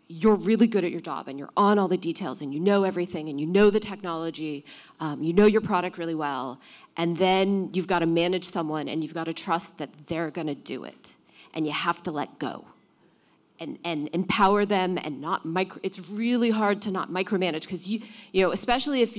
you're really good at your job, and you're on all the details, and you know everything, and you know the technology, you know your product really well, and then you've got to manage someone, and you've got to trust that they're going to do it, and you have to let go. And empower them and not it's really hard to not micromanage because you know, especially if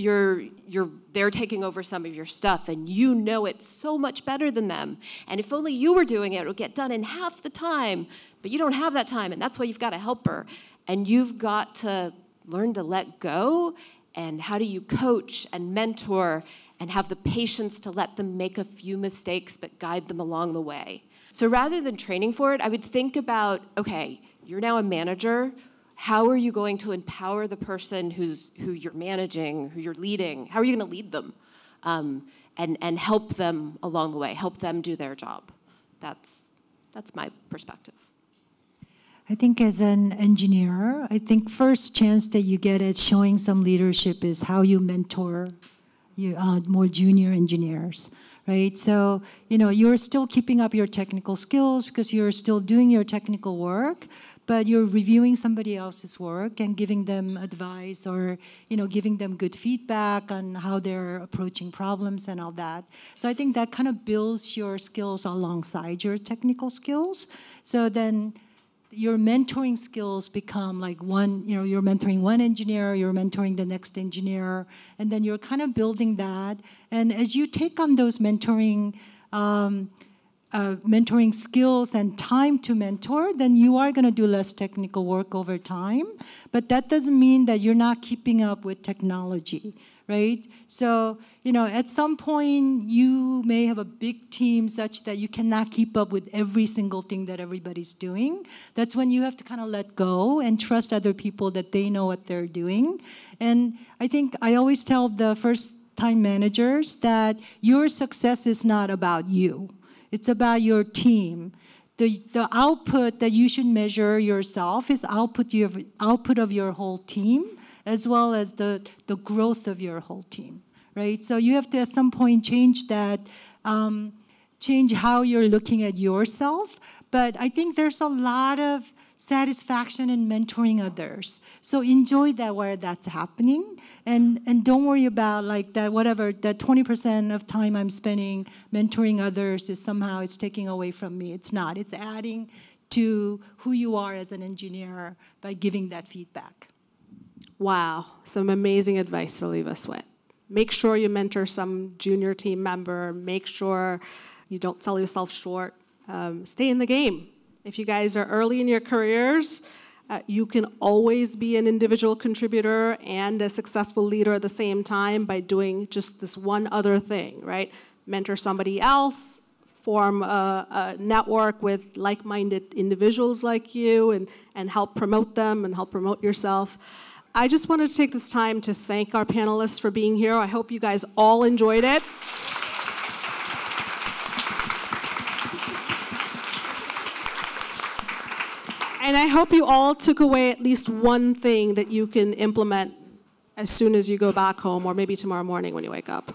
they're taking over some of your stuff and you know it so much better than them. And if only you were doing it, it would get done in half the time, but you don't have that time, and that's why you've got a helper. And you've got to learn to let go, and how do you coach and mentor and have the patience to let them make a few mistakes but guide them along the way. So rather than training for it, I would think about, okay, you're now a manager. How are you going to empower the person who you're managing, who you're leading? How are you going to lead them? And help them along the way, help them do their job. That's my perspective. I think as an engineer, I think first chance that you get at showing some leadership is how you mentor more junior engineers. Right, so you're still keeping up your technical skills because you're still doing your technical work, but you're reviewing somebody else's work and giving them advice or giving them good feedback on how they're approaching problems and all that. So I think that kind of builds your skills alongside your technical skills. So then your mentoring skills become like you're mentoring one engineer, you're mentoring the next engineer, and then you're kind of building that. And as you take on those mentoring skills and time to mentor, then you are going to do less technical work over time. But that doesn't mean that you're not keeping up with technology, right? So, at some point, you may have a big team such that you cannot keep up with every single thing that everybody's doing. That's when you have to kind of let go and trust other people that they know what they're doing. And I think I always tell the first-time managers that your success is not about you. It's about your team. The output that you should measure yourself is output of your whole team, as well as the growth of your whole team, right? So you have to at some point change that, change how you're looking at yourself. But I think there's a lot of satisfaction in mentoring others. So enjoy that where that's happening, and don't worry about like that 20% of time I'm spending mentoring others is somehow it's taking away from me. It's not. It's adding to who you are as an engineer by giving that feedback. Wow, some amazing advice to leave us with. Make sure you mentor some junior team member. Make sure you don't sell yourself short. Stay in the game. If you guys are early in your careers, you can always be an individual contributor and a successful leader at the same time by doing just this one other thing, right? mentor somebody else, form a network with like-minded individuals like you, and help promote them and help promote yourself. I just wanted to take this time to thank our panelists for being here. I hope you guys all enjoyed it. And I hope you all took away at least one thing that you can implement as soon as you go back home, or maybe tomorrow morning when you wake up.